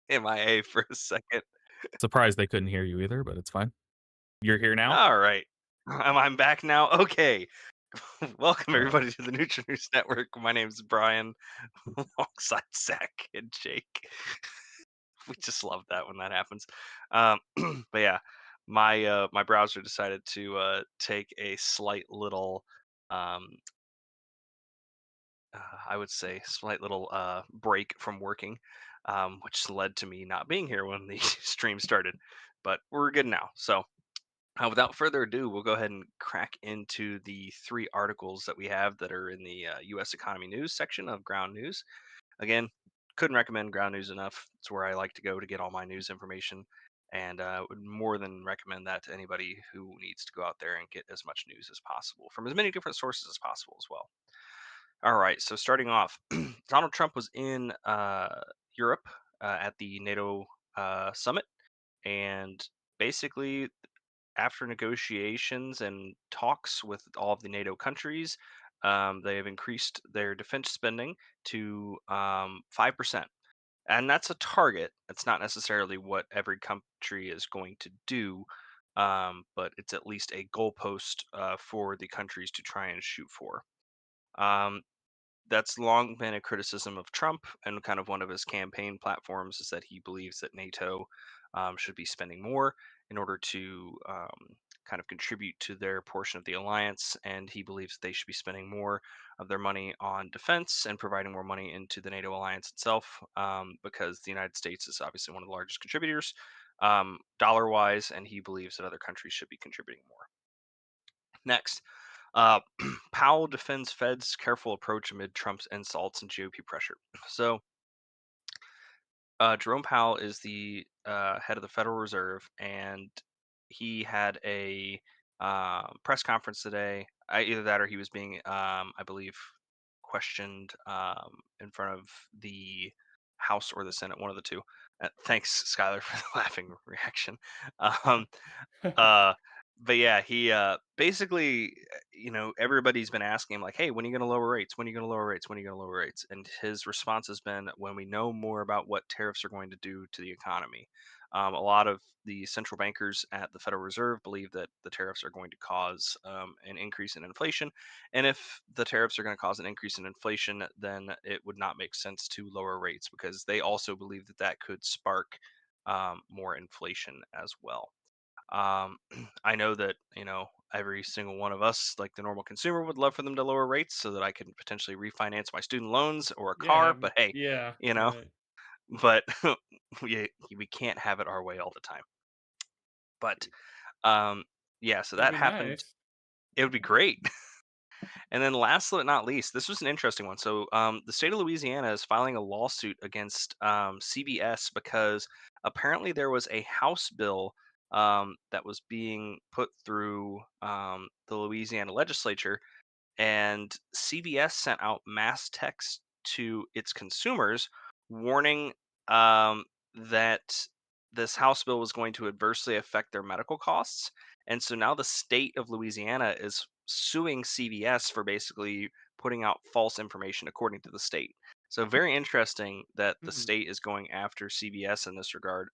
MIA for a second. Surprised they couldn't hear you either, but it's fine. You're here now? All right. I'm back now. Okay. Welcome Oh, everybody to the Neutral News Network. My name is Brian, alongside Zach and Jake. We just love that when that happens. Um, but yeah, my browser decided to take a slight little, um, I would say, slight little break from working, which led to me not being here when the stream started. But we're good now. So without further ado, we'll go ahead and crack into the three articles that we have that are in the U.S. Economy News section of Ground News. Again, couldn't recommend Ground News enough. It's where I like to go to get all my news information, and would more than recommend that to anybody who needs to go out there and get as much news as possible from as many different sources as possible as well. All right, so starting off, Donald Trump was in Europe at the NATO summit, and basically after negotiations and talks with all of the NATO countries, they have increased their defense spending to 5%. And that's a target. That's not necessarily what every country is going to do, but it's at least a goalpost for the countries to try and shoot for. Um, that's long been a criticism of Trump, and kind of one of his campaign platforms is that he believes that NATO should be spending more in order to kind of contribute to their portion of the alliance, and he believes they should be spending more of their money on defense and providing more money into the NATO alliance itself, because the United States is obviously one of the largest contributors, dollar wise, and he believes that other countries should be contributing more. Next, uh, Powell defends Fed's careful approach amid Trump's insults and GOP pressure. So, Jerome Powell is the head of the Federal Reserve, and he had a press conference today. Either that, or he was being, I believe, questioned in front of the House or the Senate, one of the two. Thanks, Skylar, for the laughing reaction. Um, uh, but yeah, he basically, everybody's been asking him like, "Hey, when are you going to lower rates? When are you going to lower rates? When are you going to lower rates?" And his response has been, "When we know more about what tariffs are going to do to the economy." A lot of the central bankers at the Federal Reserve believe that the tariffs are going to cause an increase in inflation, and if the tariffs are going to cause an increase in inflation, then it would not make sense to lower rates because they also believe that that could spark more inflation as well. Um, I know that, every single one of us, like the normal consumer, would love for them to lower rates so that I can potentially refinance my student loans or a Yeah, car. But hey, yeah, you know, right. but we can't have it our way all the time. But um, yeah, so That'd that be happened. nice. It would be great. And then last but not least, this was an interesting one. So the state of Louisiana is filing a lawsuit against CBS because apparently there was a House bill that was being put through the Louisiana legislature, and CBS sent out mass text to its consumers warning that this House bill was going to adversely affect their medical costs. And so now the state of Louisiana is suing CBS for basically putting out false information, according to the state. So very interesting that the Mhm. state is going after CBS in this regard.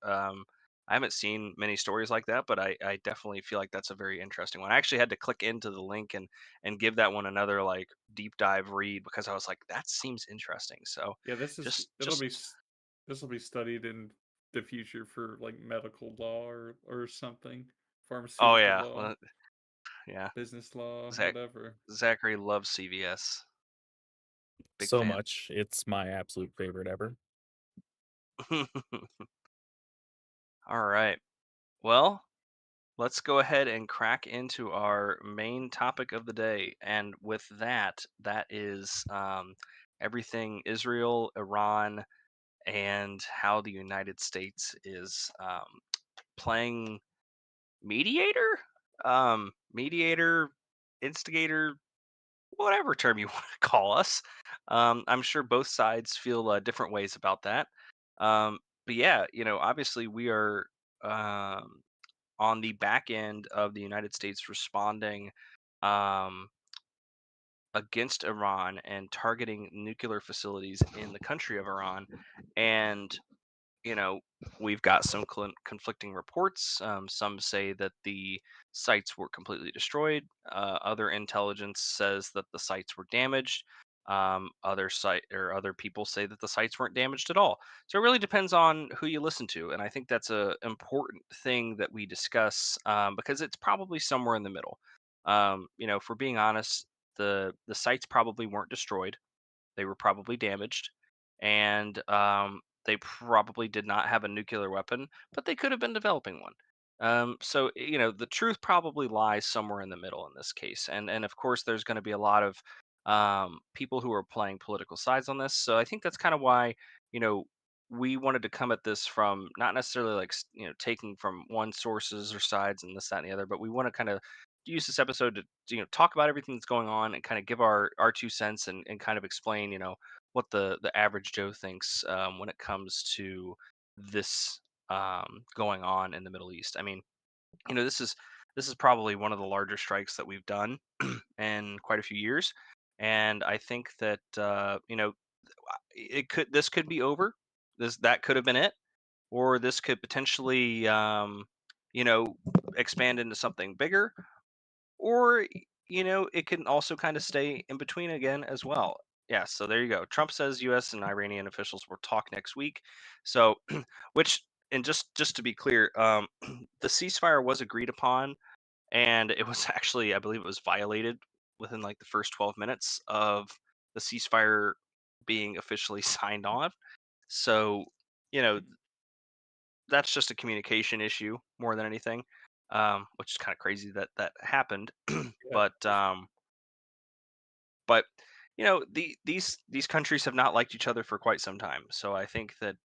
I haven't seen many stories like that, but I definitely feel like that's a very interesting one. I actually had to click into the link and give that one another like deep dive read because I was like, that seems interesting. So Yeah, just this will be studied in the future for, like, medical law or something, oh pharmaceutical yeah, law, well, yeah. business law, Zach whatever. Zachary loves CVS. Big so fan. much. It's my absolute favorite ever. All right. Well, let's go ahead and crack into our main topic of the day. And with that, that is everything Israel, Iran, and how the United States is playing mediator, mediator, instigator, whatever term you want to call us. I'm sure both sides feel different ways about that. But yeah, obviously we are um, on the back end of the United States responding um, against Iran and targeting nuclear facilities in the country of Iran. And you know, we've got some conflicting reports. Some say that the sites were completely destroyed. Other intelligence says that the sites were damaged. Other people say that the sites weren't damaged at all. So it really depends on who you listen to, and I think that's a important thing that we discuss, because it's probably somewhere in the middle. If we're being honest, the sites probably weren't destroyed, they were probably damaged, and they probably did not have a nuclear weapon, but they could have been developing one. The truth probably lies somewhere in the middle in this case, and of course, there's going to be a lot of people who are playing political sides on this. So I think that's kind of why you know we wanted to come at this from not necessarily like taking from one sources or sides and this, that, and the other, but we want to kind of use this episode to talk about everything that's going on and kind of give our 2 cents, and kind of explain what the average Joe thinks when it comes to this going on in the Middle East. I mean, this is probably one of the larger strikes that we've done in quite a few years, and I think that this could be over. That could have been it, or this could potentially you know expand into something bigger, or it can also kind of stay in between again as well. Yeah, so there you go. Trump says US and Iranian officials will talk next week. So which, and just to be clear, the ceasefire was agreed upon, and it was actually, I believe it was violated within like the first 12 minutes of the ceasefire being officially signed off. So you know that's just a communication issue more than anything, which is kind of crazy that that happened. Yeah. but um, but these countries have not liked each other for quite some time. So I think that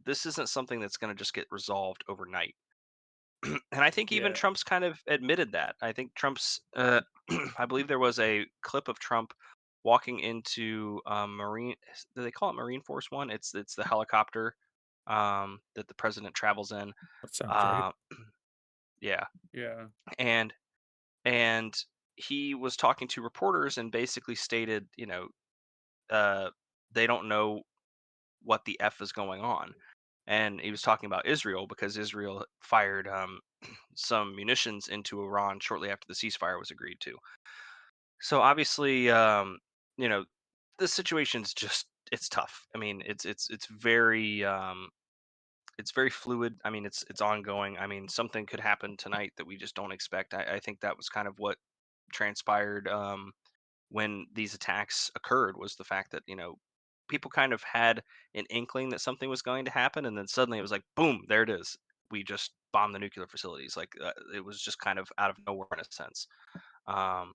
this isn't something that's going to just get resolved overnight. And I think even Yeah. Trump's kind of admitted that. I think Trump's, I believe there was a clip of Trump walking into Marine. Do they call it Marine Force One? It's the helicopter that the president travels in. That sounds right. Uh, yeah, Yeah. and and he was talking to reporters and basically stated, uh, they don't know what the f is going on. And he was talking about Israel because Israel fired some munitions into Iran shortly after the ceasefire was agreed to. So obviously, you know, the situation's just, it's tough. I mean, it's very fluid. I mean, it's ongoing. I mean, something could happen tonight that we just don't expect. I think that was kind of what transpired when these attacks occurred, was the fact that people kind of had an inkling that something was going to happen, and then suddenly it was like boom, there it is. We just bombed the nuclear facilities. Like it was just kind of out of nowhere in a sense. um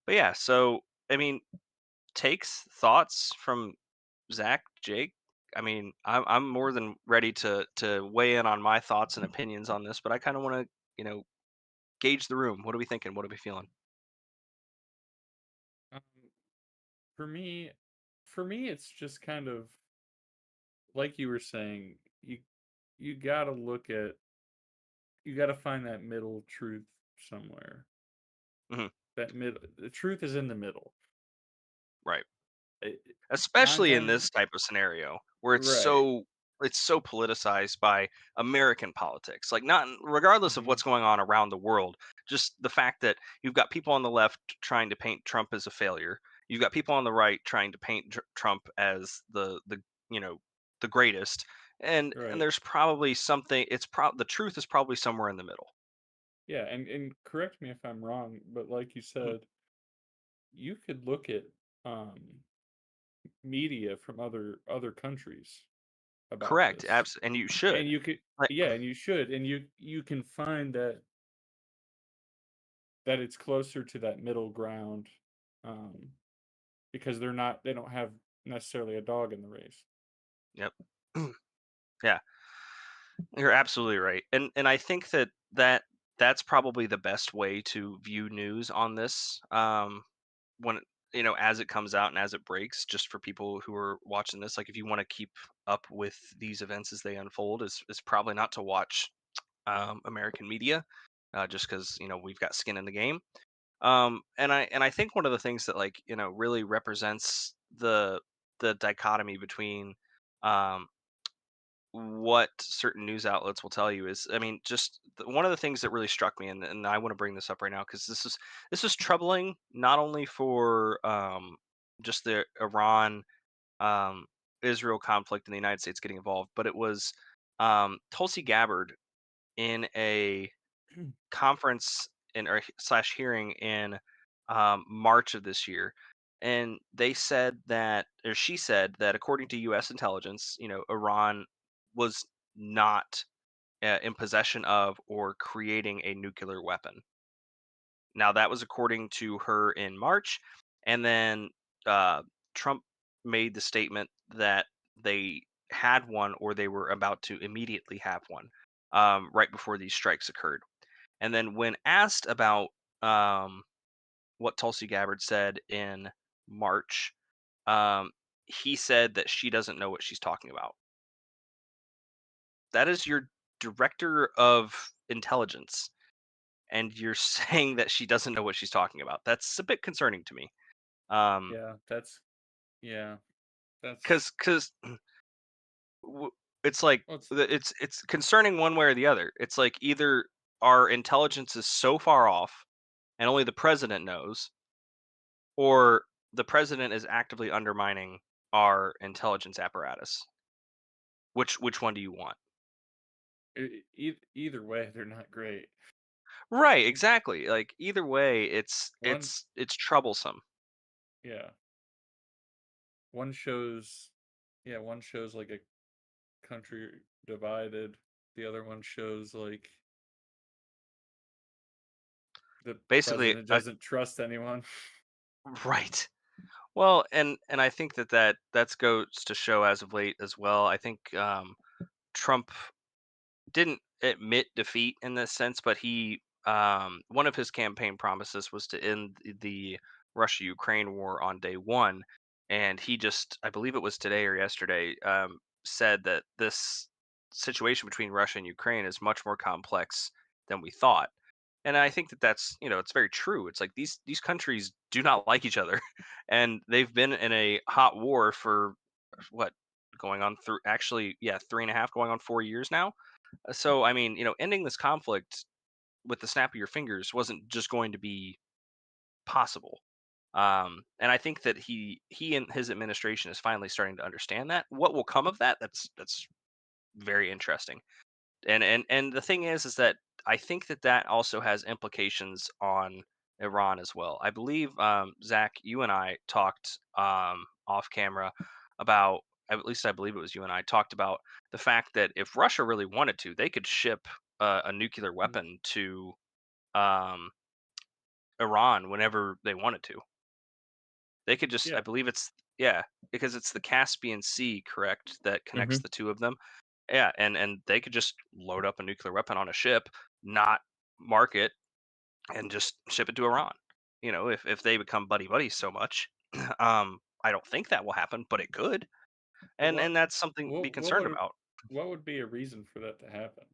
but yeah, so I mean, takes, thoughts from Zach, Jake. I mean, I'm more than ready to weigh in on my thoughts and opinions on this, but I kind of want to gauge the room. What are we thinking? What are we feeling? Um, for me, it's just kind of like you were saying. You gotta look at, you gotta find that middle truth somewhere. Hmm. The truth is in the middle. Right. Eh, nine Especially in times, this type of scenario where right. it's so politicized by American politics. Like, not regardless of Hmm. what's going on around the world, just the fact that you've got people on the left trying to paint Trump as a failure. You've got people on the right trying to paint Trump as the you know the greatest. And Right. there's probably something, the truth is probably somewhere in the middle. Yeah, and correct me if I'm wrong, but like you Mhm. said, you could look at um media from other countries about Correct. this. And you And should. you could, Like, yeah, and you should, and you can find that it's closer to that middle ground, um because they don't have necessarily a dog in the race. yep. Yeah. You're absolutely right. And I think that's probably the best way to view news on this, when as it comes out and as it breaks, just for people who are watching this. Like, if you want to keep up with these events as they unfold, is probably not to watch American media, just because we've got skin in the game. And I think one of the things that, like, really represents the dichotomy between um what certain news outlets will tell you is, I mean, just one of the things that really struck me, and I want to bring this up right now because this is troubling not only for just the Iran um, Israel conflict and the United States getting involved, but it was Tulsi Gabbard in a conference in or slash hearing in March of this year, and they said that, or she said that, according to U.S. intelligence, Iran was not in possession of or creating a nuclear weapon. Now that was according to her in March, and then uh, Trump made the statement that they had one or they were about to immediately have one right before these strikes occurred. And then when asked about um, what Tulsi Gabbard said in March, he said that she doesn't know what she's talking about. That is your director of intelligence, and you're saying that she doesn't know what she's talking about. That's a bit concerning to me. Yeah, yeah, that's Because it's like well, it's concerning one way or the other. It's like either our intelligence is so far off, and only the president knows, or the president is actively undermining our intelligence apparatus. Which one do you want? either way, they're not great. Right, exactly. Like either way, it's One, it's it's troublesome. yeah, one shows, yeah, one shows like a country divided. The other one shows like the Basically, president doesn't trust anyone. right. Well, and I think that goes to show as of late as well. I think Trump didn't admit defeat in this sense, but he one of his campaign promises was to end the Russia-Ukraine war on day one, and he just, I believe it was today or yesterday, said that this situation between Russia and Ukraine is much more complex than we thought. And I think that that's, it's very true. It's like these countries do not like each other, and they've been in a hot war for what, going on through, actually, yeah, 3.5, going on 4 years now. So, I mean, ending this conflict with the snap of your fingers wasn't just going to be possible. And I think that he and his administration is finally starting to understand that. What will come of that? That's very interesting. And the thing is that I think that that also has implications on Iran as well. I believe, Zach, you and I talked off camera about, at least I believe it was you and I talked about the fact that if Russia really wanted to, they could ship a nuclear Mhm. weapon to um, Iran whenever they wanted to. They could just, I Yeah, believe it's, yeah, because it's the Caspian Sea, correct, that connects Hmm. the two of them. Yeah, and they could just load up a nuclear weapon on a ship, not mark it, and just ship it to Iran. If they become buddy buddies so much, I don't think that will happen, but it could, but and that's something to be what concerned would about. what would be a reason for that to happen?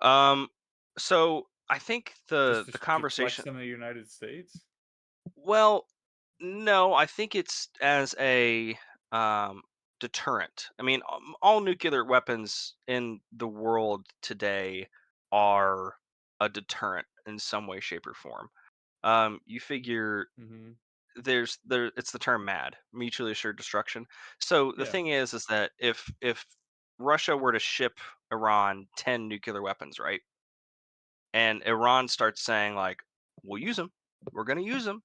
Um, so I think Just the to flex conversation. on the United States? Well, no, I think it's as a deterrent. I mean, all nuclear weapons in the world today are a deterrent in some way, shape, or form. You figure Hmm. it's the term MAD, mutually assured destruction. So the Yeah. thing is that if Russia were to ship Iran 10 nuclear weapons, right, and Iran starts saying like, "We'll use them, we're going to use them,"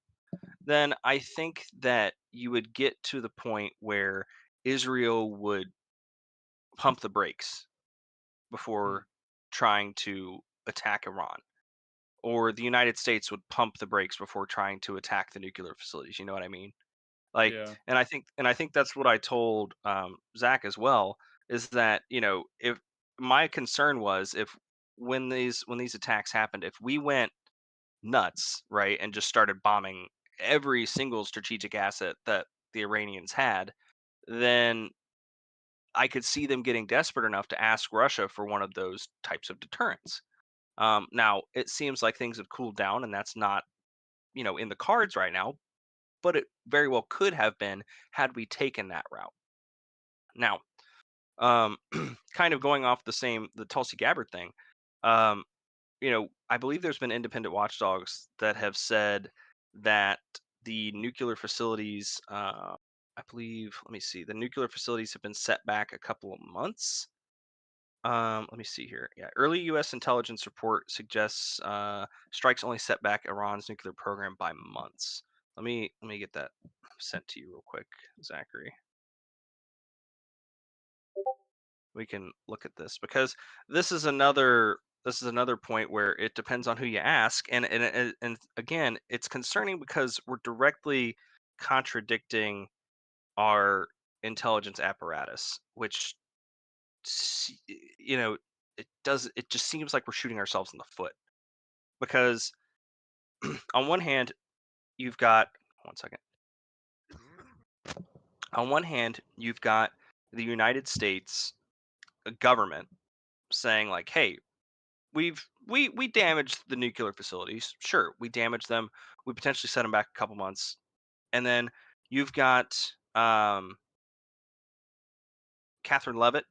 then I think that you would get to the point where Israel would pump the brakes Mm. before trying to attack Iran, or the United States would pump the brakes before trying to attack the nuclear facilities. You know what I mean? Like, Yeah. and I think that's what I told Zach as well. Is that, if my concern was, if when these attacks happened, if we went nuts, right, and just started bombing every single strategic asset that the Iranians had, then I could see them getting desperate enough to ask Russia for one of those types of deterrents. Now, it seems like things have cooled down, and that's not, in the cards right now, but it very well could have been had we taken that route. Now, um, kind of going off the Tulsi Gabbard thing. Um, I believe there's been independent watchdogs that have said that the nuclear facilities, I believe, let me see, the nuclear facilities have been set back a couple of months. Let me see here. Yeah, early U.S. intelligence report suggests strikes only set back Iran's nuclear program by months. Let me get that sent to you real quick, Zachary. We can look at this because this is another point where it depends on who you ask, and again, it's concerning because we're directly contradicting our intelligence apparatus, which s- you know it just seems like we're shooting ourselves in the foot because on one hand you've got one second on one hand you've got the United States government saying like, hey, we damaged the nuclear facilities. Sure, we damaged them. We potentially set them back a couple months, and then you've got Catherine Levitt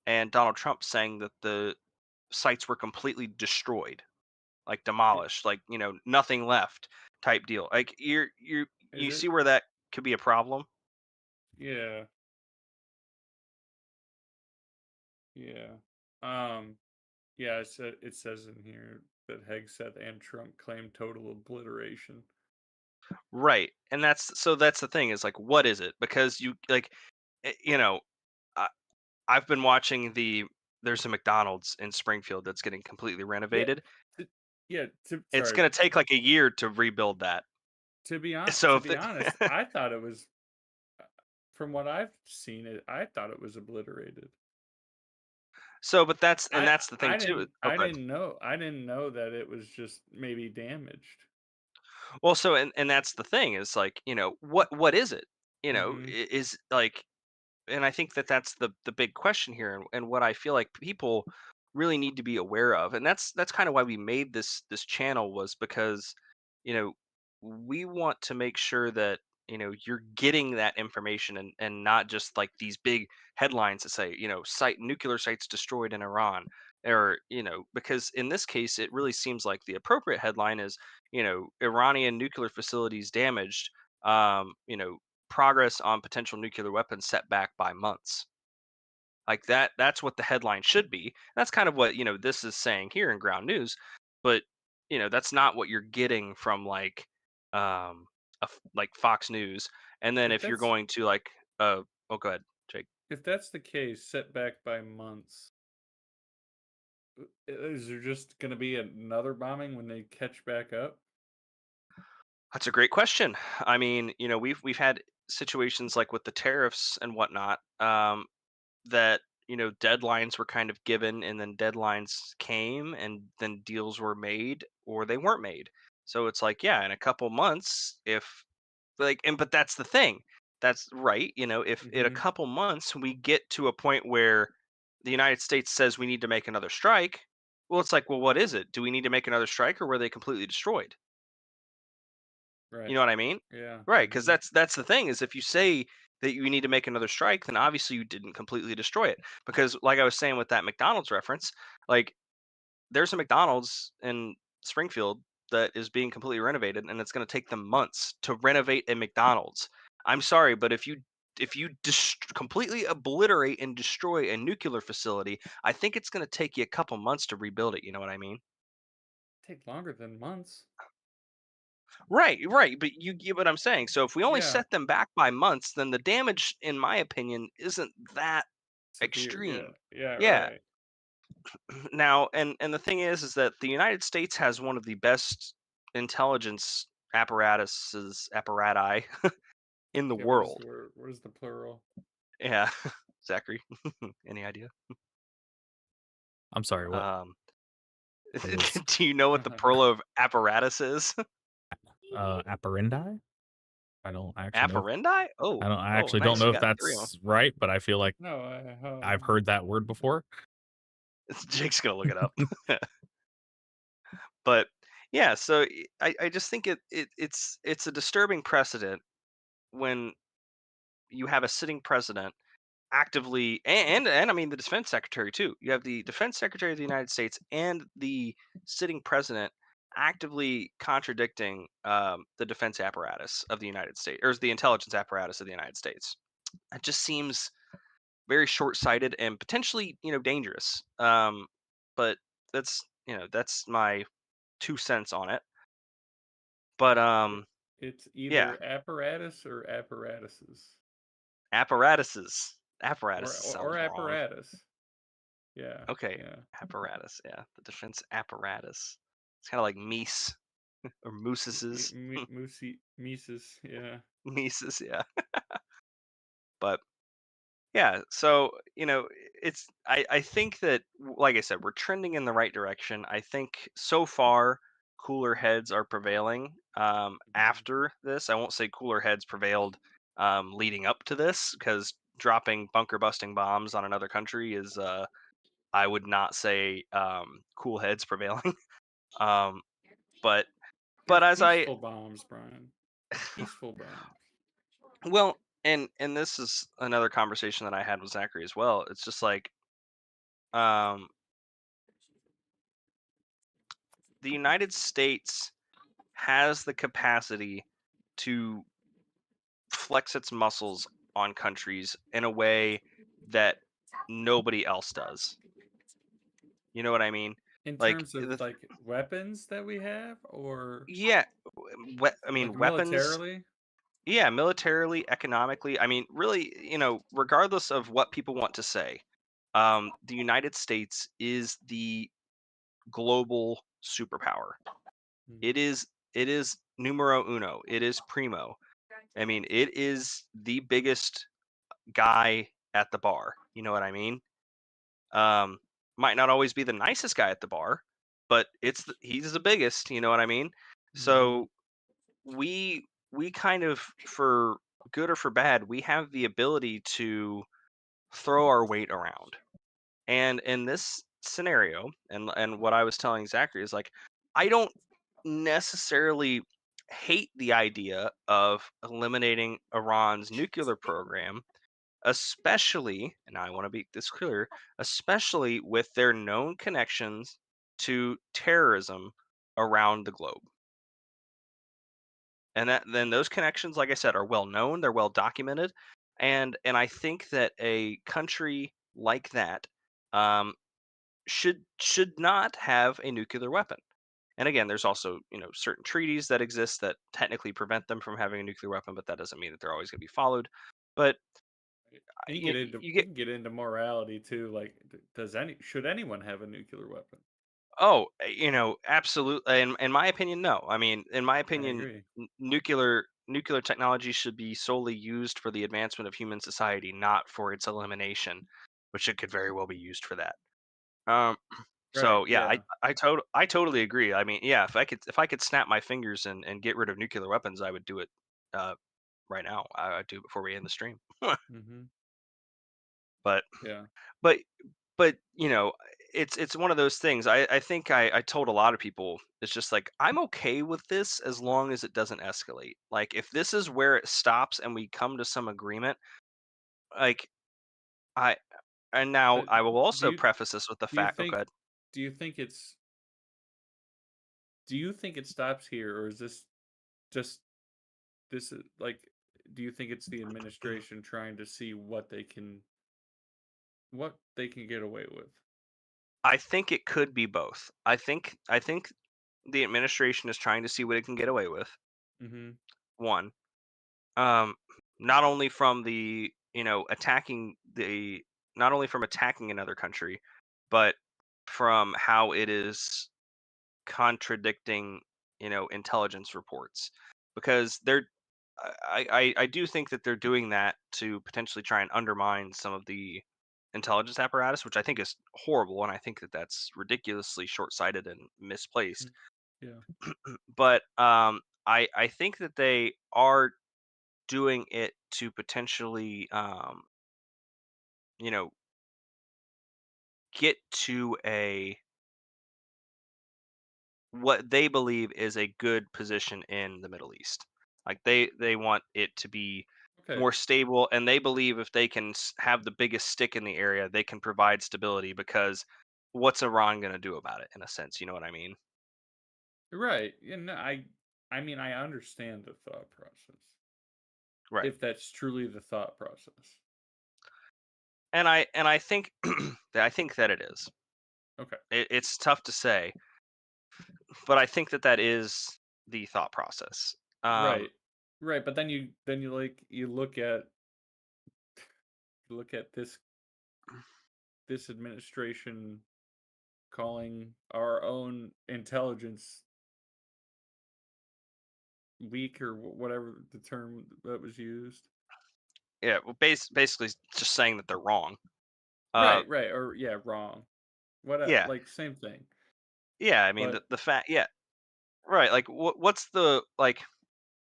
and Donald Trump saying that the sites were completely destroyed, like I- demolished, like nothing left type deal. Like Is you it? see where that could be a problem. Yeah, yeah. Um, yeah. It says in here that Hegseth and Trump claim total obliteration. Right. And that's the thing is like what is it? Because you like eh, you know, I, I've been watching there's a McDonald's in Springfield that's getting completely Yeah, renovated. to, yeah. It's Sorry. going to take like a year to rebuild that. So To if be honest, I thought it was. From what I've seen, I thought it was obliterated. but that's the thing too. Oh, good. I didn't know that it was just maybe damaged. Well, so and that's the thing is like, what is it? Mm-hmm. Is like, and I think that that's the big question here, and what I feel like people really need to be aware of, and that's kind of why we made this channel was because, you know, we want to make sure that you're getting that information and not just like these big headlines that say site nuclear sites destroyed in Iran, or because in this case it really seems like the appropriate headline is Iranian nuclear facilities damaged. Progress on potential nuclear weapons set back by months. Like that's what the headline should be. That's kind of what, this is saying here in ground news, but that's not what you're getting from like like Fox News. And then If if you're that's going to like oh go ahead, Jake. if that's the case, set back by months, is there just going to be another bombing when they catch back up? That's a great question. I mean, we've had situations like with the tariffs and whatnot, that deadlines were kind of given and then deadlines came and then deals were made or they weren't made. So it's like, yeah, in a couple months, if like, and but that's the thing, that's right, if in a Mm-hmm. couple months we get to a point where the United States says we need to make another strike, well, it's like, well, what is it? Do we need to make another strike or were they completely destroyed? You Right. know what I mean? Yeah. Right, because Mm-hmm. that's the thing is if you say that you need to make another strike, then obviously you didn't completely destroy it. Because like I was saying with that McDonald's reference, like there's a McDonald's in Springfield that is being completely renovated, and it's going to take them months to renovate a McDonald's. I'm sorry, but if you completely obliterate and destroy a nuclear facility, I think it's going to take you a couple months to rebuild it. You know what I mean? Take longer than months. Right, right. But you get what I'm saying. So if we only Yeah. set them back by months, then the damage, in my opinion, isn't that Severe. Yeah. extreme. Yeah. Yeah. Right. Now, and the thing is that the United States has one of the best intelligence apparati in the Yeah. world. What is the plural? Yeah. Zachary, any idea? I'm sorry, what? Um, It was do you know what the plural of apparatus is? apparendi? I actually know Apparendi? Oh, I oh, actually don't nice. know You if got 3 of them. that's right, but I feel like No. I've heard that word before. Jake's gonna look it up. But yeah, so I just think it's a disturbing precedent when you have a sitting president actively, and I mean the defense secretary too. You have the defense secretary of the United States and the sitting president actively contradicting the defense apparatus of the United States, or the intelligence apparatus of the United States. It just seems very short-sighted and potentially, dangerous. But that's my 2 cents on it. But It, it's yeah, either apparatus or apparatuses, apparatuses. or Apparatus or, or sounds wrong. apparatus. Yeah, Okay, yeah. apparatus. Yeah, the defense apparatus. It's kind of like meese or mooses. Mises. Yeah. Mises. Yeah, but yeah. So it's. I think that, like I said, we're trending in the right direction. I think so far cooler heads are prevailing. Mhm. After this, I won't say cooler heads prevailed leading up to this, because dropping bunker busting bombs on another country is, I would not say, cool heads prevailing. um, but They're but as I peaceful bombs, Brian. Peaceful bombs. well, and this is another conversation that I had with Zachary as well. It's just like, um, the United States has the capacity to flex its muscles on countries in a way that nobody else does. You know what I mean? In Like terms of like weapons that we have, or yeah, I like mean weapons. militarily. Yeah, militarily, economically. I mean, really, regardless of what people want to say, the United States is the global superpower. It Mhm. is it is numero uno. It is primo. I mean, it is the biggest guy at the bar. You know what I mean? Um, might not always be the nicest guy at the bar, but he's the biggest. You know what I mean? Mhm. So we kind of, for good or for bad, we have the ability to throw our weight around. And in this scenario, and what I was telling Zachary is like, I don't necessarily hate the idea of eliminating Iran's nuclear program, especially, and I want to be this clear, especially with their known connections to terrorism around the globe. And that then those connections, like I said, are well known, they're well documented, and I think that a country like that, um, should not have a nuclear weapon. And again, there's also, certain treaties that exist that technically prevent them from having a nuclear weapon, but that doesn't mean that they're always going to be followed. But And you you get can get into morality too. Like, does should anyone have a nuclear weapon? oh, absolutely. In my opinion, no. I mean, in my I opinion, agree. nuclear technology should be solely used for the advancement of human society, not for its elimination, which it could very well be used for that. Um, Right. so yeah, Yeah. I totally agree. I mean, yeah, if I could snap my fingers and get rid of nuclear weapons, I would do it uh, right now. I'd do it before we end the stream. Mhm. but Yeah. but but it's one of those things. I think I told a lot of people, it's just like, I'm okay with this as long as it doesn't escalate. Like, if this is where it stops and we come to some agreement, like, I and now But I will do also you preface this with the do you fact. Oh, think good. do you think it's do you think it stops here, or is just this is like, do you think it's the administration trying to see what they can get away with? I think it could be both. I think the administration is trying to see what it can get away with. Mhm. One, um, not only from the attacking the not only from attacking another country, but from how it is contradicting intelligence reports, because I do think that they're doing that to potentially try and undermine some of the intelligence apparatus, which I think is horrible, and I think that that's ridiculously short-sighted and misplaced. Mm. Yeah. But I think that they are doing it to potentially, you know get to a what they believe is a good position in the Middle East. Like, they want it to be Okay. more stable, and they believe if they can have the biggest stick in the area, they can provide stability because what's Iran going to do about it in a sense, you know what I mean? Right. And I mean, I understand the thought process. Right. If that's truly the thought process. And I think I think that it is. Okay. It's tough to say, but I think that that is the thought process. Um, Right. Right, but then you like you look at this administration calling our own intelligence weak or whatever the term that was used. yeah, well, basically just saying that they're wrong. Uh, Right, right, or yeah, wrong. What yeah, like same thing. yeah. I mean, But the fact, yeah, right. Like, what's the like?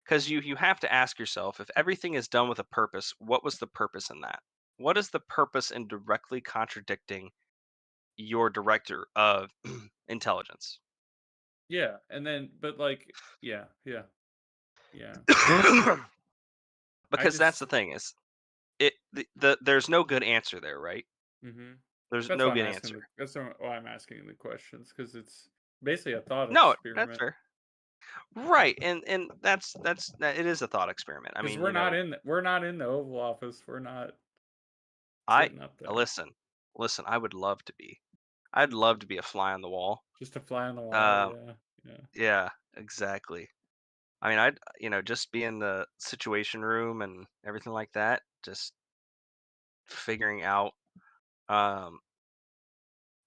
Because you have to ask yourself if everything is done with a purpose, what was the purpose in that? What is the purpose in directly contradicting your director of intelligence? yeah, and then but like yeah, yeah, yeah. I Because that's just the thing is there's no good answer there, right? mhm. There's That's no why I'm good asking answer. why I'm asking the questions because it's basically a thought No, that's experiment. fair. Right, and it is a thought experiment. I Because mean, we're not in the Oval Office. We're not I sitting up there. listen, listen. I would love to be. I'd love to be a fly on the wall. Just a fly on the wall. Um, Yeah, yeah. yeah, exactly. I mean, I'd just be in the situation room and everything like that, just figuring out um,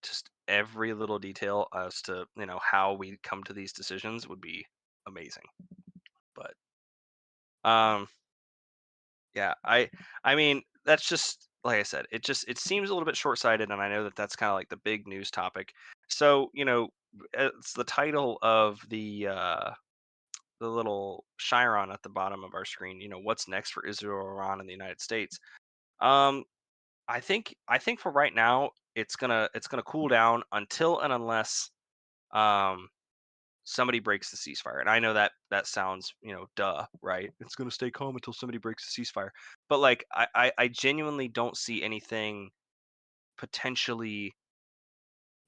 just every little detail as to how we come to these decisions would be amazing. But um, yeah, I mean that's just like I said, it seems a little bit short sighted, and I know that that's kind of like the big news topic. So it's the title of the little Chiron at the bottom of our screen. What's next for Israel, Iran, and the United States? Um, I think for right now, it's gonna cool down until and unless um somebody breaks the ceasefire. And I know that that sounds, duh, right? It's gonna stay calm until somebody breaks the ceasefire. But like I genuinely don't see anything potentially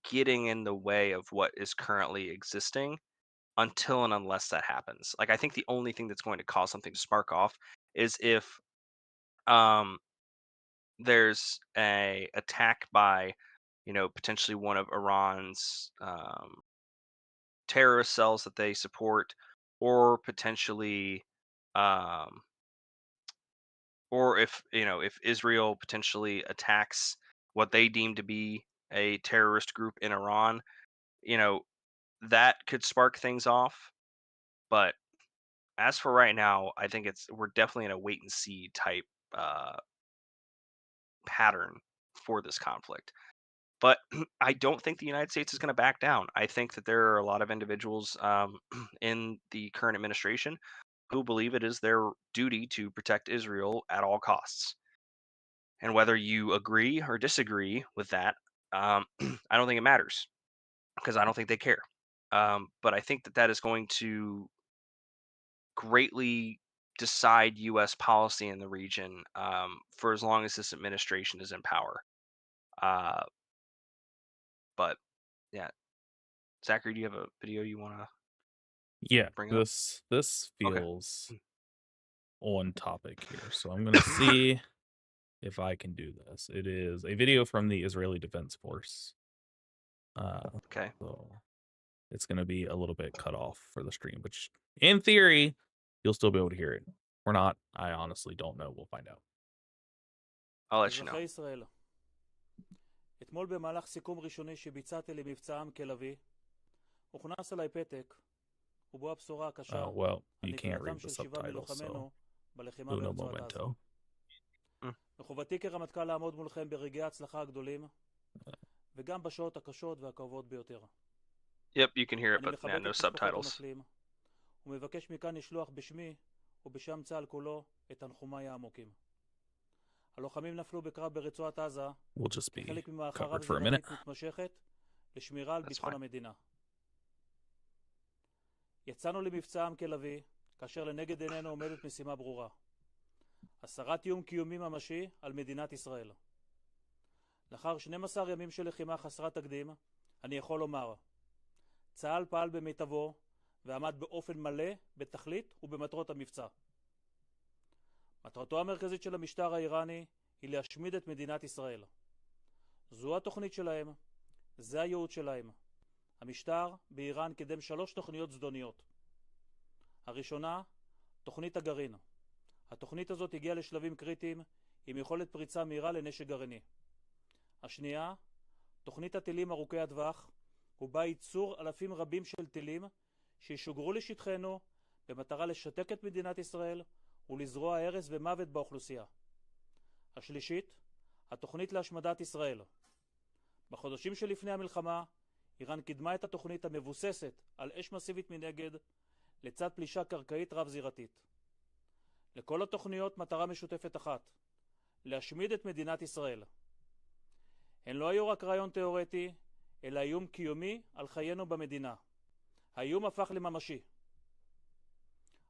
getting in the way of what is currently existing until and unless that happens. Like I think the only thing that's going to cause something to spark off is if um there's a attack by potentially one of Iran's terrorist cells that they support, or potentially um, or if Israel potentially attacks what they deem to be a terrorist group in Iran, you know that could spark things off. But as for right now, I think we're definitely in a wait and see type uh, pattern for this conflict. But I don't think the United States is going to back down. I think that there are a lot of individuals in the current administration who believe it is their duty to protect Israel at all costs. And whether you agree or disagree with that, I don't think it matters because I don't think they care. But I think that that is going to greatly decide U.S. policy in the region for as long as this administration is in power. Uh, but yeah, Zachary, do you have a video you want to Yeah, bring up? this Okay. feels on topic here. So I'm gonna see if I can do this. It is a video from the Israeli Defense Force. Okay. So it's gonna be a little bit cut off for the stream, which in theory you'll still be able to hear it. Or not. I honestly don't know. We'll find out. I'll let you know. אזרחי ישראל, אתמול במהלך סיכום ראשוני שביצעתי למבצע עם כלבי, הוכנס עליי פתק, ובו הבשורה הקשה Well, על you can't נפילתם read the של 7 subtitles, so מלוחמינו בלחימה uno ברצועת עזה. momento. מחובתי כרמטכ"ל לעמוד מולכם ברגעי ההצלחה הגדולים, וגם בשעות הקשות והכואבות ביותר. Yep, you can hear it, אני but yeah, מכבד no את משפחות subtitles. הנופלים, ומבקש מכאן לשלוח בשמי ובשם צה"ל כולו את תנחומיי העמוקים. הלוחמים נפלו בקרב ברצועת עזה We'll just be כחלק ממערכה covered for a minute. רב-זירתית מתמשכת לשמירה על That's ביטחון fine. המדינה. יצאנו למבצע עם כלבי, כאשר לנגד עינינו עומדת משימה ברורה. הסרת איום קיומי ממשי על מדינת ישראל. לאחר 12 ימים של לחימה חסרת תקדים, אני יכול לומר, צה"ל פעל במיטבו ועמד באופן מלא בתכלית ובמטרות המבצע. מטרתו המרכזית של המשטר האיראני היא להשמיד את מדינת ישראל. זו התוכנית שלהם, זה הייעוד שלהם. המשטר באיראן קידם 3 תוכניות זדוניות. הראשונה, תוכנית הגרעין. התוכנית הזאת הגיעה לשלבים קריטיים עם יכולת פריצה מהירה לנשק גרעיני. השנייה, תוכנית הטילים ארוכי הטווח, ובה ייצור אלפים רבים של טילים שישוגרו לשטחנו במטרה לשתק את מדינת ישראל ולזרוע הרס ומוות באוכלוסייה. השלישית, התוכנית להשמדת ישראל. בחודשים שלפני המלחמה, איראן קידמה את התוכנית המבוססת על אש מסיבית מנגד לצד פלישה קרקעית רב-זירתית. לכל התוכניות מטרה משותפת אחת, להשמיד את מדינת ישראל. הן לא היו רק רעיון תיאורטי, אלא איום קיומי על חיינו במדינה. האיום הפך לממשי.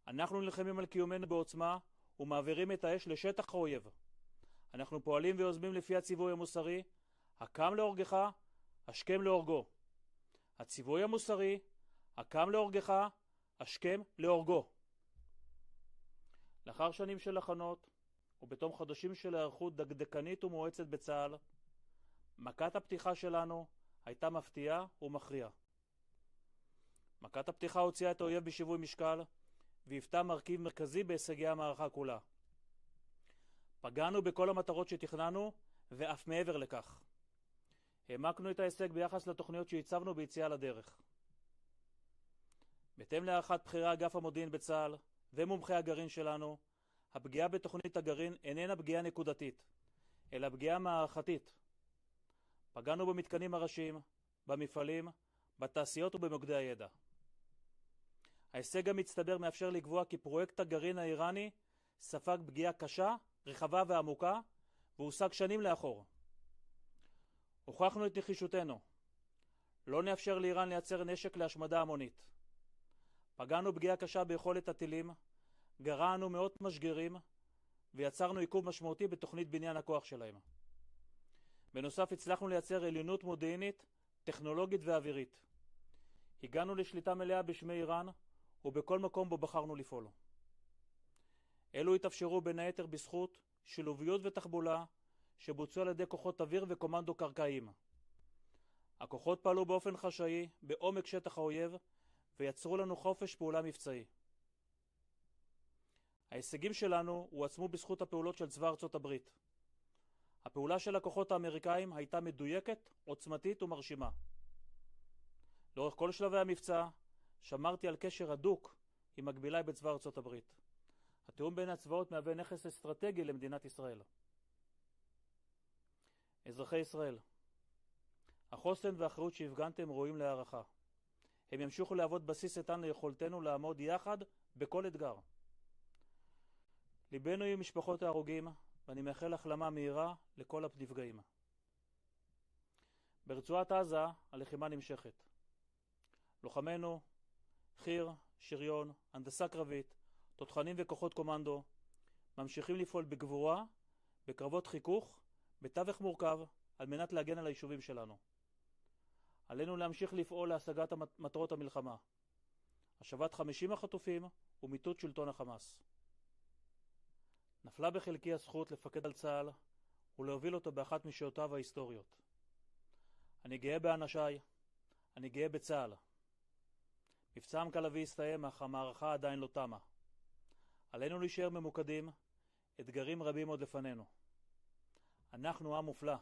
אנחנו נלחמים על קיומנו בעוצמה ומעבירים את האש לשטח האויב. אנחנו פועלים ויוזמים לפי הציווי המוסרי, הקם להורגך, השכם להורגו. הציווי המוסרי, הקם להורגך, השכם להורגו. לאחר שנים של הכנות, ובתום חודשים של היערכות דקדקנית ומואצת בצה"ל, מכת הפתיחה שלנו הייתה מפתיעה ומכריעה. מכת הפתיחה הוציאה את האויב בשיווי משקל, והיוותה מרכיב מרכזי בהישגי המערכה כולה. פגענו בכל המטרות שתכננו, ואף מעבר לכך. העמקנו את ההישג ביחס לתוכניות שהצבנו ביציאה לדרך. בהתאם להערכת בכירי אגף המודיעין בצה"ל ומומחי הגרעין שלנו, הפגיעה בתוכנית הגרעין איננה פגיעה נקודתית, אלא פגיעה מערכתית. פגענו במתקנים הראשיים, במפעלים, בתעשיות ובמוקדי הידע. ההישג המצטבר מאפשר לקבוע כי פרויקט הגרעין האיראני ספג פגיעה קשה, רחבה ועמוקה, והושג שנים לאחור. הוכחנו את נחישותנו. לא נאפשר לאיראן לייצר נשק להשמדה המונית. פגענו פגיעה קשה ביכולת הטילים, גרענו מאות משגרים, ויצרנו עיכוב משמעותי בתוכנית בניין הכוח שלהם. בנוסף, הצלחנו לייצר עליונות מודיעינית, טכנולוגית ואווירית. הגענו לשליטה מלאה בשמי איראן, ובכל מקום בו בחרנו לפעול. אלו התאפשרו בין היתר בזכות שילוביות ותחבולה שבוצעו על ידי כוחות אוויר וקומנדו קרקעיים. הכוחות פעלו באופן חשאי בעומק שטח האויב ויצרו לנו חופש פעולה מבצעי. ההישגים שלנו הועצמו בזכות הפעולות של צבא ארצות הברית. הפעולה של הכוחות האמריקאים הייתה מדויקת, עוצמתית ומרשימה. לאורך כל שלבי המבצע שמרתי על קשר הדוק עם מקביליי בצבא ארצות הברית. התיאום בין הצבאות מהווה נכס אסטרטגי למדינת ישראל. אזרחי ישראל, החוסן והאחריות שהפגנתם ראויים להערכה. הם ימשיכו להוות בסיס איתן ליכולתנו לעמוד יחד בכל אתגר. ליבנו עם משפחות ההרוגים, ואני מאחל החלמה מהירה לכל הנפגעים. ברצועת עזה הלחימה נמשכת. לוחמינו, חי"ר, שריון, הנדסה קרבית, תותחנים וכוחות קומנדו, ממשיכים לפעול בגבורה, בקרבות חיכוך, בתווך מורכב, על מנת להגן על היישובים שלנו. עלינו להמשיך לפעול להשגת מטרות המלחמה, השבת 50 החטופים ומיטוט שלטון החמאס. נפלה בחלקי הזכות לפקד על צה"ל ולהוביל אותו באחת משעותיו ההיסטוריות. אני גאה באנשיי, אני גאה בצה"ל. מבצע עמקלווי הסתיים, אך המערכה עדיין לא תמה. עלינו להישאר ממוקדים, אתגרים רבים עוד לפנינו. אנחנו עם מופלא.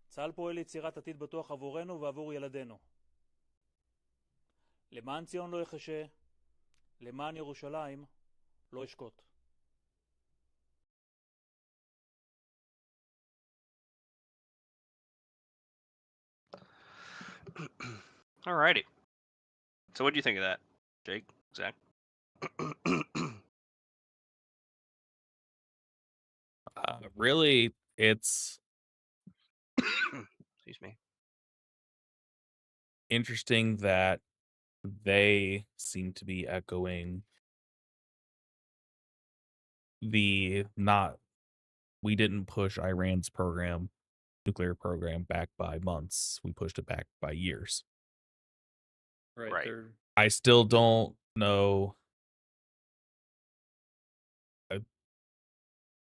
צה"ל פועל ליצירת עתיד בטוח עבורנו ועבור ילדינו. למען ציון לא יחשה, למען ירושלים לא ישקוט. Alrighty. So what do you think of that, Jake? Zach? Really, it's Excuse me. interesting that they seem to be echoing we didn't push Iran's nuclear program back by months. We pushed it back by years. Right. Right. They're I still don't know,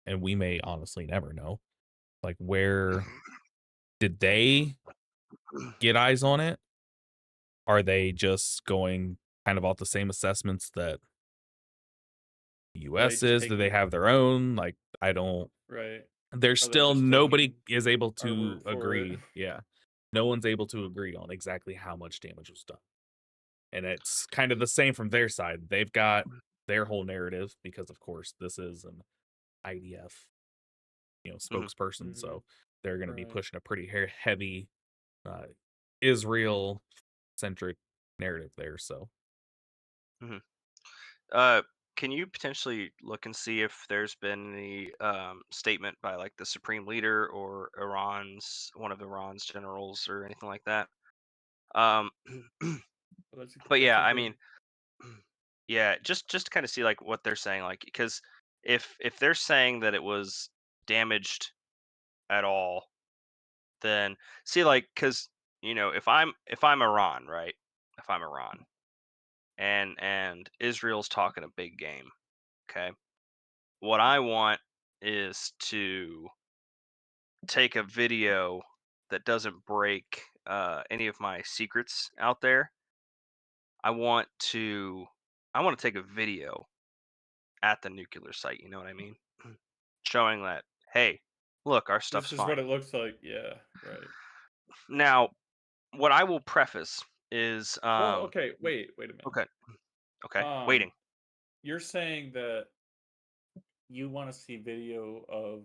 and we may honestly never know, like, where did they get eyes on it? Are they just going kind of off the same assessments that the are they US just is? Do they taking have their own? Like, I don't. right? There's Are they still just nobody taking is able our to word for it? agree. Yeah. No one's able to agree on exactly how much damage was done. And it's kind of the same from their side. They've got their whole narrative because, of course, this is an IDF, Mhm. spokesperson. So they're going to be Right. pushing a pretty heavy Israel centric narrative there. So Can you potentially look and see if there's been any statement by like the supreme leader or one of Iran's generals or anything like that? Um, Well, but that's yeah, a I good. mean, yeah, just to kind of see like what they're saying, like because if they're saying that it was damaged at all, then see like because if I'm Iran, right? If I'm Iran and Israel's talking a big game, okay? What I want is to take a video that doesn't break any of my secrets out there. I want to I want to take a video at the nuclear site, you know what I mean? Showing that, hey, look, our stuff's This is what fine. it looks like. Yeah. Right. Now, what I will preface is Well, okay. Wait a minute. okay, okay, Um, waiting. you're saying that you want to see video of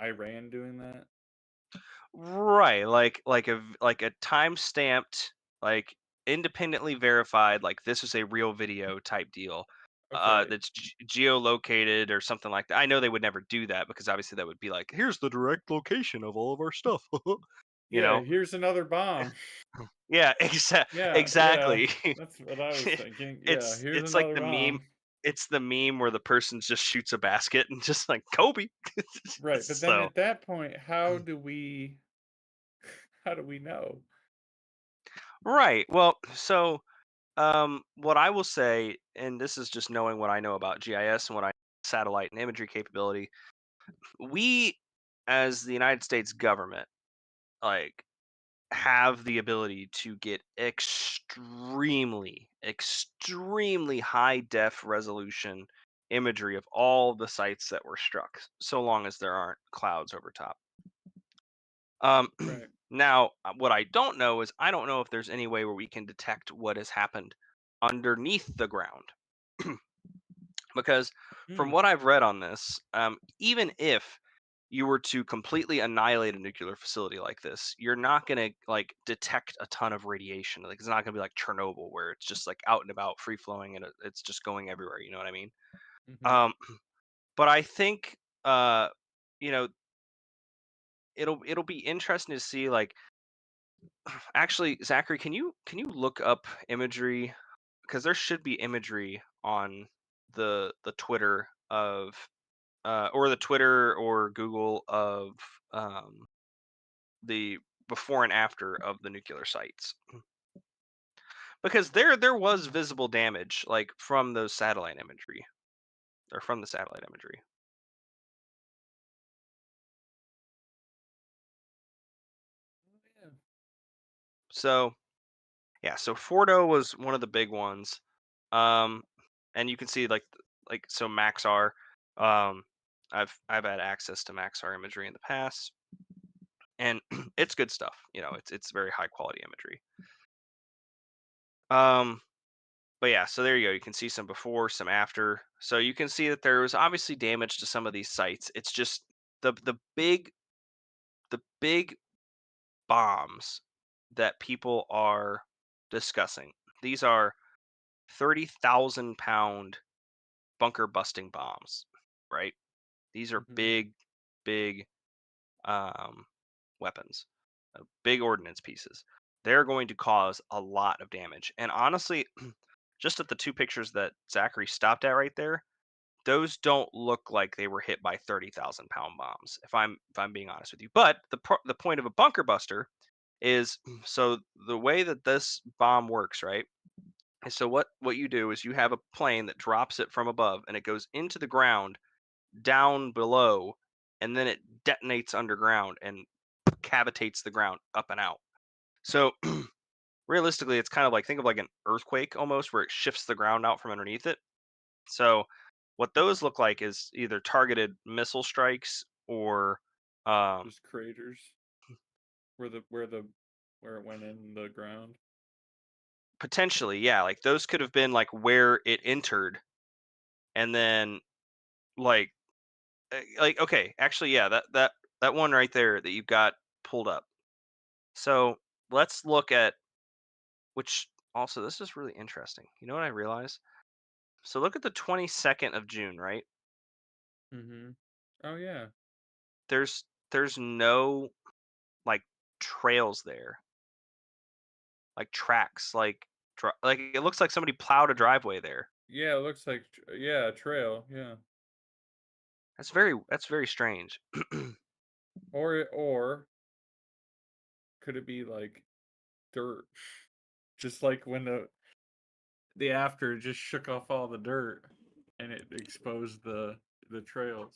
Iran doing that? Right, like a time-stamped, like independently verified, like this is a real video type deal. Okay. That's geolocated or something like that. I know they would never do that because obviously that would be like, here's the direct location of all of our stuff. you Yeah. know? Here's another bomb. Yeah, Yeah. Yeah. exactly. That's what I was thinking. Yeah. it's Here's it's like another the meme. bomb. It's the meme where the person just shoots a basket and just like Kobe. Right. But then so at that point, how do we know? right. Well, so what I will say, and this is just knowing what I know about GIS and what I satellite and imagery capability, we as the United States government, like, have the ability to get extremely high def resolution imagery of all the sites that were struck, so long as there aren't clouds over top. Um, Right. now, what I don't know is I don't know if there's any way where we can detect what has happened underneath the ground. Because from Hmm. what I've read on this, even if you were to completely annihilate a nuclear facility like this, you're not going to like detect a ton of radiation. Like it's not going to be like Chernobyl where it's just like out and about, free flowing, and it's just going everywhere. You know what I mean? Hmm. Um, but I think you know it'll be interesting to see like actually Zachary, can you look up imagery because there should be imagery on the Twitter of or the Twitter or Google of um, the before and after of the nuclear sites because there was visible damage like from those satellite imagery or from the satellite imagery. Yeah. So yeah, so Fordo was one of the big ones, um, and you can see like so Maxar. Um, I've had access to Maxar imagery in the past, and it's good stuff. It's very high quality imagery. Um, But yeah, so there you go. You can see some before, some after. So you can see that there was obviously damage to some of these sites. It's just the big bombs that people are discussing. These are 30,000-pound bunker busting bombs, right? These are Hmm. big um, weapons, big ordnance pieces. They're going to cause a lot of damage. And honestly, just at the two pictures that Zachary stopped at right there, those don't look like they were hit by 30,000-pound bombs, if I'm being honest with you. But the point of a bunker buster is so the way that this bomb works, right? And so what you do is you have a plane that drops it from above and it goes into the ground down below, and then it detonates underground and cavitates the ground up and out. So realistically, it's kind of like, think of like an earthquake almost, where it shifts the ground out from underneath it. So what those look like is either targeted missile strikes or Just craters where it went in the ground. potentially, yeah, like those could have been like where it entered, and then like okay, actually, yeah, that one right there that you've got pulled up. So let's look at which also this is really interesting. You know what I realized? So look at the 22nd of June, right? Mm-hmm. Oh yeah. There's no like trails there, like tracks, like like it looks like somebody plowed a driveway there. Yeah, it looks like a trail. Yeah. That's very strange. Or could it be like dirt? Just like when the after just shook off all the dirt and it exposed the trails.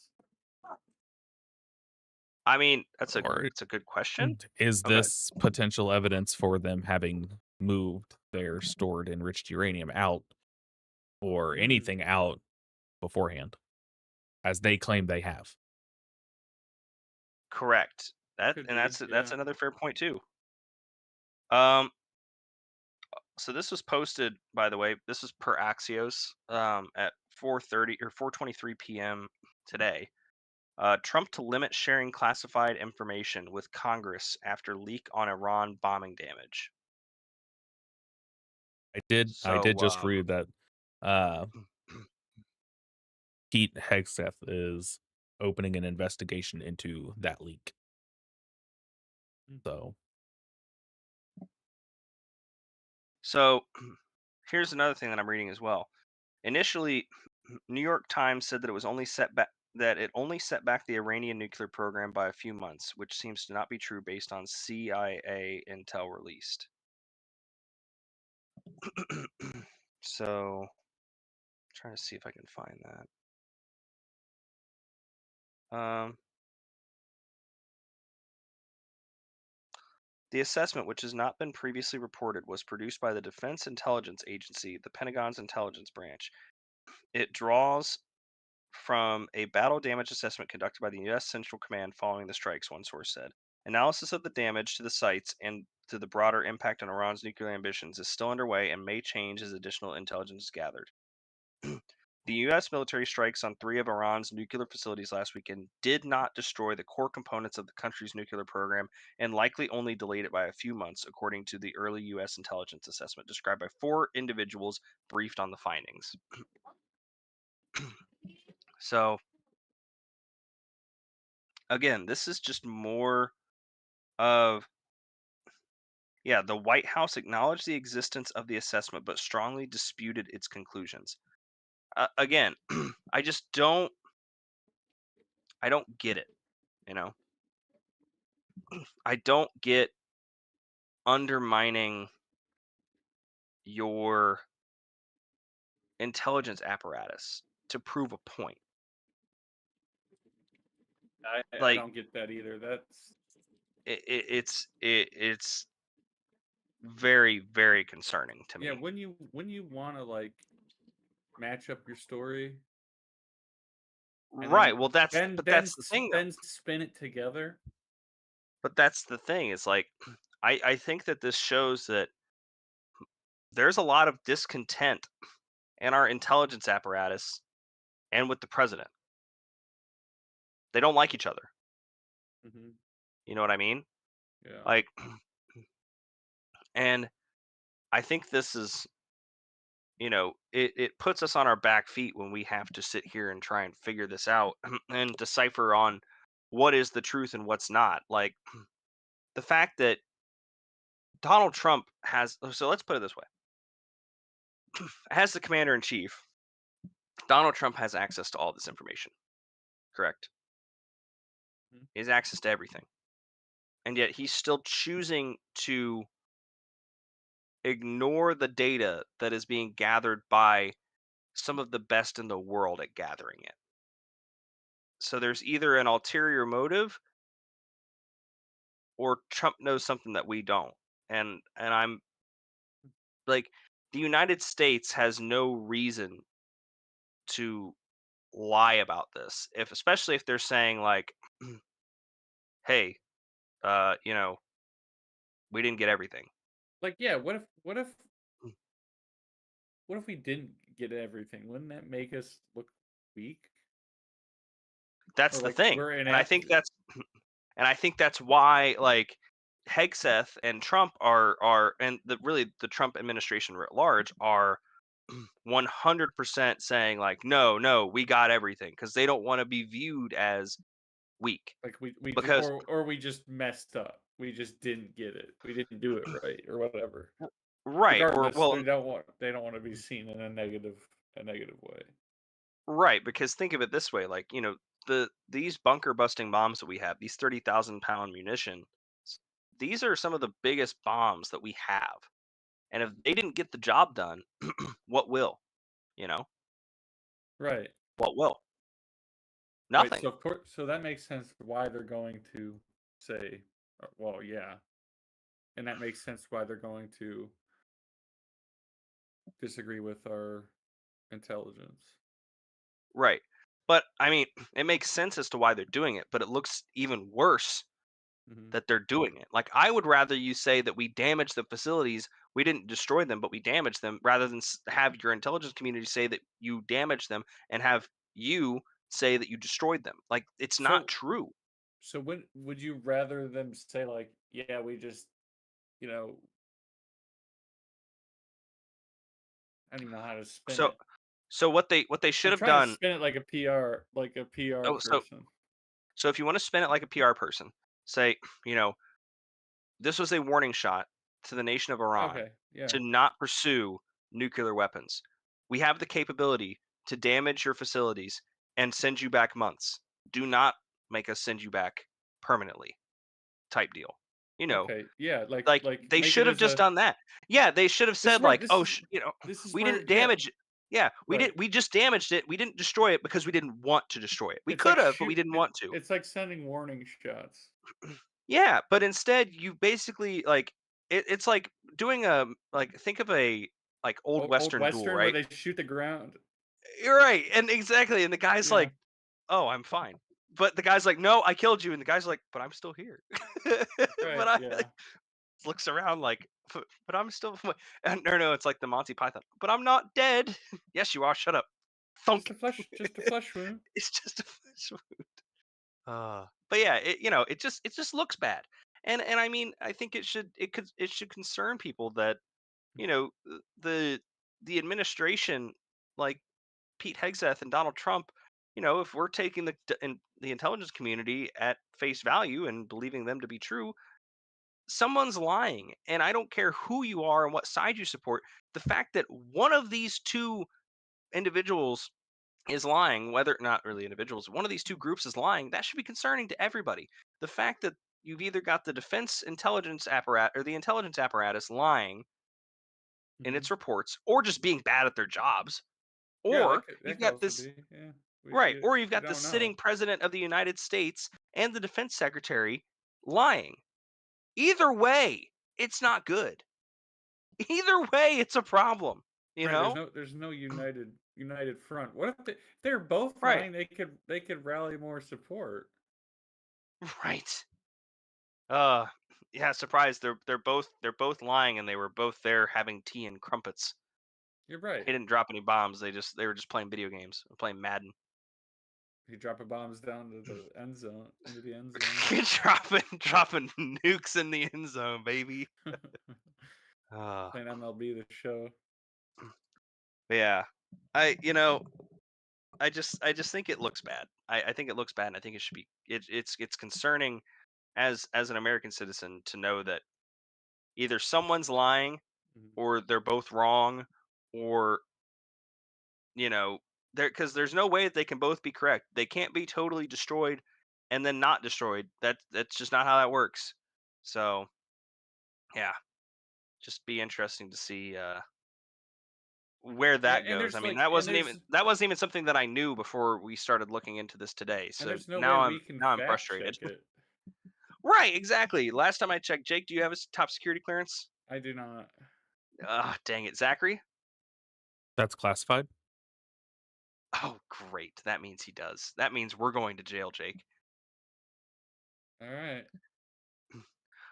I mean, Or it's a good question. is Okay. this potential evidence for them having moved their stored enriched uranium out or anything out beforehand, as they claim they have? Correct. Could And be, that's yeah. another fair point too. Um, so this was posted, by the way. This is per Axios at 4:30 or 4:23 p.m. today. Trump to limit sharing classified information with Congress after leak on Iran bombing damage. I did So, just read that Pete Hegseth is opening an investigation into that leak. So so here's another thing that I'm reading as well. Initially, New York Times said that it only set back the Iranian nuclear program by a few months, which seems to not be true based on CIA intel released. So, trying to see if I can find that. The assessment, which has not been previously reported, was produced by the Defense Intelligence Agency, the Pentagon's intelligence branch. It draws from a battle damage assessment conducted by the U.S. Central Command following the strikes, one source said. Analysis of the damage to the sites and to the broader impact on Iran's nuclear ambitions is still underway and may change as additional intelligence is gathered. The U.S. military strikes on 3 of Iran's nuclear facilities last weekend did not destroy the core components of the country's nuclear program and likely only delayed it by a few months, according to the early U.S. intelligence assessment described by 4 individuals briefed on the findings. So, again, this is just more of, yeah, the White House acknowledged the existence of the assessment but strongly disputed its conclusions. Again, I just don't get it, you know. I don't get undermining your intelligence apparatus to prove a point. I Like don't get that either. That's it's very, very concerning to yeah, me. when you want to like match up your story and Right. Well, that's the thing though. then spin it together. But that's the thing. It's like I think that this shows that there's a lot of discontent in our intelligence apparatus and with the president. They don't like each other. Hmm. You know what I mean? Yeah. Like, and I think this is, it puts us on our back feet when we have to sit here and try and figure this out and decipher on what is the truth and what's not. Like, the fact that Donald Trump has, so let's put it this way, as the commander in chief, Donald Trump has access to all this information, correct? Mhm. He has access to everything. And yet he's still choosing to ignore the data that is being gathered by some of the best in the world at gathering it. So there's either an ulterior motive or Trump knows something that we don't. And I'm like, the United States has no reason to lie about this. If especially if they're saying like, hey, you know, we didn't get everything. Like, yeah, what if we didn't get everything? Wouldn't that make us look weak? Or That's the like thing. we're And I inept? think that's why like Hegseth and Trump are and the Trump administration writ large are 100% saying like no, we got everything because they don't want to be viewed as weak. Like we just, Because or we just messed up. We just didn't get it. We didn't do it right or whatever. right, or Regardless, well, they don't want to be seen in a negative way. right, because think of it this way, like, these bunker busting bombs that we have, these 30,000-pound munitions, these are some of the biggest bombs that we have. And if they didn't get the job done, what will? You know? Right. What will? Right. Nothing. So of course, so that makes sense why they're going to say, well, yeah, and that makes sense why they're going to disagree with our intelligence. Right. But I mean, it makes sense as to why they're doing it, but it looks even worse Hmm. that they're doing it. Like, I would rather you say that we damaged the facilities, we didn't destroy them, but we damaged them, rather than have your intelligence community say that you damaged them and have you say that you destroyed them. Like, it's not So, true. so when would you rather them say like, yeah, we just, you know, I don't even know how to spin So it. so what they should I'm have trying to done. spin it like a PR Oh, so person. so if you want to spin it like a PR person, say, you know, this was a warning shot to the nation of Iran Okay, yeah, to not pursue nuclear weapons. We have the capability to damage your facilities and send you back months. Do not make us send you back permanently, type deal. You know, okay, yeah, like like they make should it have as just a. done that. Yeah, they should have This is said where like, "Oh, this is we where didn't yeah, damage it. Yeah, we did. right. We just damaged it. We didn't destroy it because we didn't want to destroy it. We It's could like have, but we didn't want to." it's like sending warning shots. Yeah, but instead you basically like it's like doing a like think of a like old Old western duel, Western where right? they shoot the ground. You're right, and exactly, and the guy's Yeah, like, "Oh, I'm fine," but the guy's like, "No, I killed you," and the guy's like, "But I'm still here." right, But I yeah. like, looks around like, But I'm still." And no, it's like the Monty Python. But I'm not dead. Yes, you are. Shut up. Thunk. Just a flesh wound. It's just a flesh wound. But yeah, it just looks bad, and I mean, I think it should concern people that the administration, like Pete Hegseth and Donald Trump, if we're taking the intelligence community at face value and believing them to be true, someone's lying, and I don't care who you are and what side you support. The fact that one of these two individuals is lying, whether not really individuals, one of these two groups is lying, that should be concerning to everybody. The fact that you've either got the defense intelligence apparatus or the intelligence apparatus lying in Hmm. its reports, or just being bad at their jobs, Yeah, or that you've could got also this be. Yeah, right, or you've we got the don't know. sitting president of the United States and the defense secretary lying. Either way, it's not good. Either way, it's a problem. You Right, know? there's no united front. What if they're both Right. lying? They could rally more support. Right. Uh, yeah, surprised they're both lying and they were both there having tea and crumpets. You're right. They didn't drop any bombs. They were just playing video games, playing Madden. He dropping bombs down to the end zone, into the end zone. dropping nukes in the end zone, baby. Uh, Playing MLB the show. yeah. I just think it looks bad. I think it looks bad, and I think it should be it's concerning as an American citizen to know that either someone's lying Mhm. or they're both wrong, or you know because there's no way that they can both be correct. They can't be totally destroyed and then not destroyed. That's just not how that works. So yeah, just be interesting to see where Yeah, that goes. I mean, that wasn't even something that I knew before we started looking into this today. and So there's no way we can now I'm fact frustrated. check it. Right, exactly. Last time I checked, Jake, do you have a top security clearance? I do not. Ah, dang it, Zachary. That's classified. Oh, great. That means he does. That means we're going to jail, Jake. All right.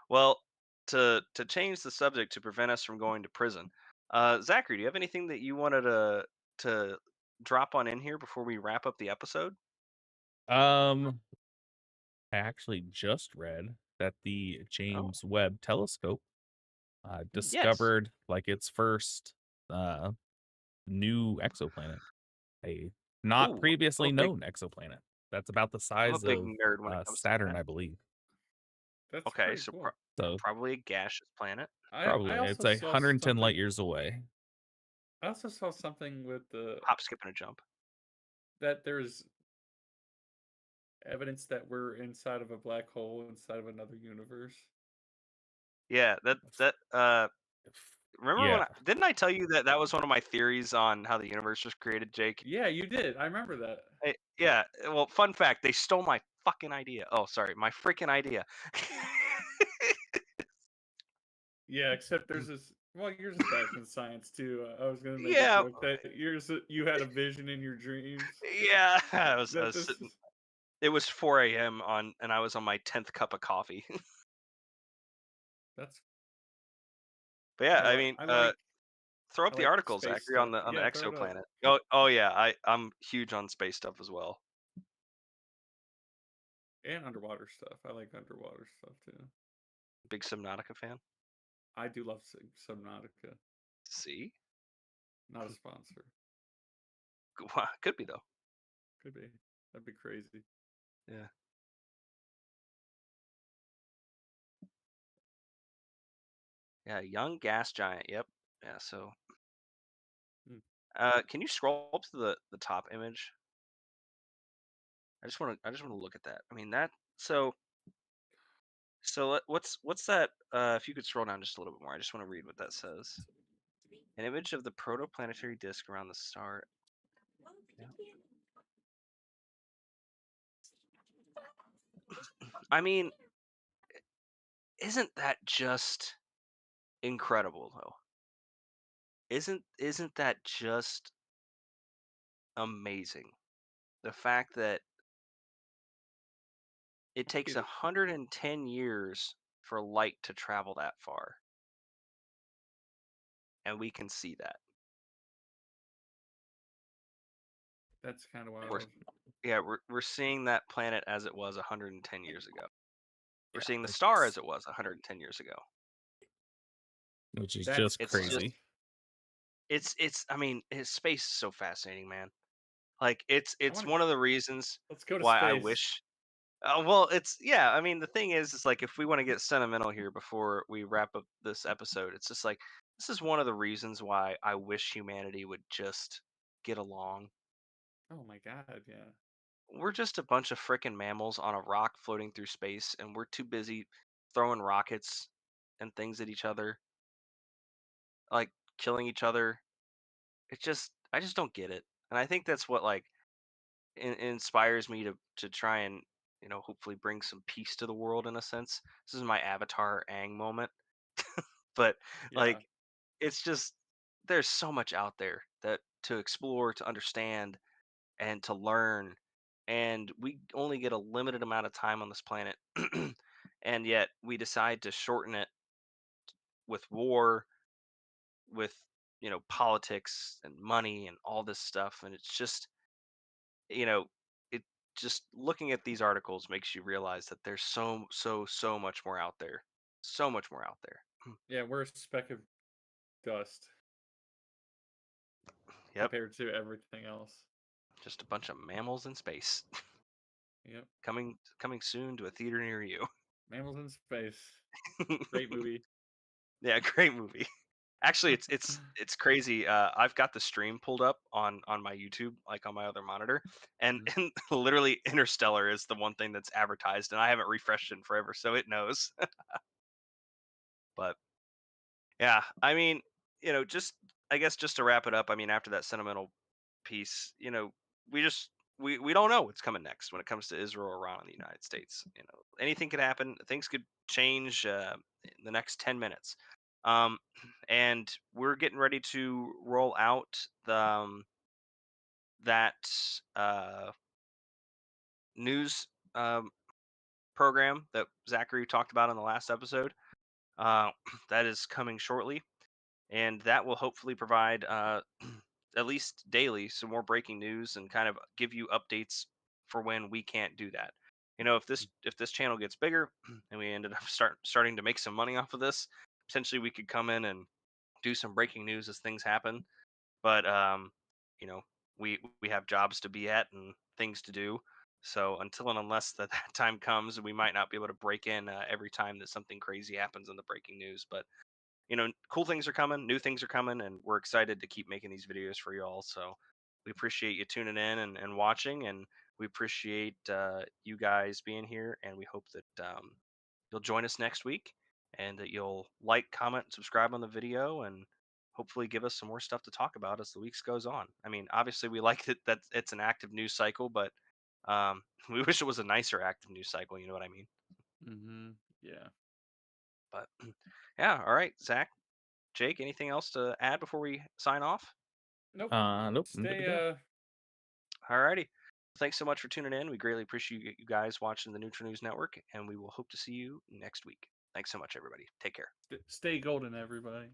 Well, to change the subject to prevent us from going to prison, Zachary, do you have anything that you wanted to drop on in here before we wrap up the episode? Um, I actually just read that the Oh, James Webb Telescope yes. discovered like its first uh new exoplanet, a not Ooh, previously known exoplanet that's about the I'm a size big of nerd when it comes to Saturn, that. I believe. That's Okay, pretty so cool. So probably a gaseous planet. I probably it's also a saw 110 light something. years away. I also saw something with the Hop, skip, and a jump. that there's evidence that we're inside of a black hole inside of another universe. Yeah, remember Yeah, didn't I tell you that that was one of my theories on how the universe was created, Jake? Yeah, you did. I remember that. Yeah, well, fun fact, they stole my fucking idea. Oh, sorry, my freaking idea. Yeah, except there's this. Well, yours is back in science too. I was gonna make a Yeah, joke that you had a vision in your dreams. yeah. I That was this sitting. is It was 4 a.m. and I was on my 10th cup of coffee. that's But yeah, I I like mean, I like throw I up the like article, space Zachary, stuff. on the Yeah, throw it up. exoplanet. Oh yeah, I'm huge on space stuff as well. And underwater stuff. I like underwater stuff too. Big Subnautica fan. I do love Subnautica. See, Not a sponsor. could be though. Could be. That'd be crazy. Yeah. Yeah, young gas giant. Yep. Yeah. So, Hmm. can you scroll up to the top image? I just want to look at that. I mean that. So what's that? If you could scroll down just a little bit more, I just want to read what that says. An image of the protoplanetary disk around the star. Yeah. I mean, isn't that just incredible though? Isn't that just amazing? The fact that it takes Dude, 110 years for light to travel that far, and we can see that. that's kind of We're wild. yeah, we're seeing that planet as it was 110 years ago. We're yeah, seeing the star it's as it was 110 years ago. which is That's just It's just wild. crazy. I mean, space is so fascinating, man. Like I it's want to. one of the reasons Let's go to why I space. wish. Well, it's yeah. I mean, the thing is like if we want to get sentimental here before we wrap up this episode, it's just like this is one of the reasons why I wish humanity would just get along. Oh my god, yeah. We're just a bunch of frickin' mammals on a rock floating through space, and we're too busy throwing rockets and things at each other, like killing each other. I just don't get it, and I think that's what like inspires me to try and hopefully bring some peace to the world in a sense. This is my Avatar Aang moment, but Yeah. like it's just there's so much out there that to explore, to understand, and to learn, and we only get a limited amount of time on this planet, and yet we decide to shorten it with war, with politics and money and all this stuff, and it's just you know, it just looking at these articles makes you realize that there's so much more out there. So much more out there. Yeah, we're a speck of dust Yep. compared to everything else. Just a bunch of mammals in space. Yep. Coming soon to a theater near you. Mammals in Space. Great movie. Yeah, great movie. Actually, it's crazy. I've got the stream pulled up on my YouTube, like on my other monitor, and, Mhm. and literally Interstellar is the one thing that's advertised, and I haven't refreshed it in forever, so it knows. But yeah, I mean, just I guess just to wrap it up, I mean, after that sentimental piece, we just we don't know what's coming next when it comes to Israel, Iran, and the United States. Anything could happen. Things could change in the next 10 minutes. Um, and we're getting ready to roll out that news program that Zachary talked about in the last episode. Uh, that is coming shortly, and that will hopefully provide at least daily some more breaking news and kind of give you updates for when we can't do that. If this channel gets bigger and we ended up starting to make some money off of this, potentially we could come in and do some breaking news as things happen. But you know, we have jobs to be at and things to do. So until and unless that time comes, we might not be able to break in every time that something crazy happens in the breaking news. But cool things are coming, new things are coming, and we're excited to keep making these videos for y'all. So we appreciate you tuning in and watching, and we appreciate you guys being here, and we hope that you'll join us next week and that you'll like, comment, and subscribe on the video, and hopefully give us some more stuff to talk about as the weeks goes on. I mean, obviously we like that it's an active news cycle, but we wish it was a nicer active news cycle. You know what I mean? Mhm. Yeah. But yeah, all right, Zach, Jake, anything else to add before we sign off? Nope. Nope. I'm good to Stay go. Alrighty. Thanks so much for tuning in. We greatly appreciate you guys watching the Neutral News Network, and we will hope to see you next week. Thanks so much, everybody. Take care. stay golden, everybody.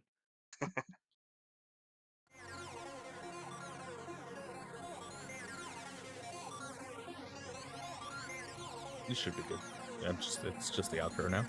You should be good. It's just the outro now.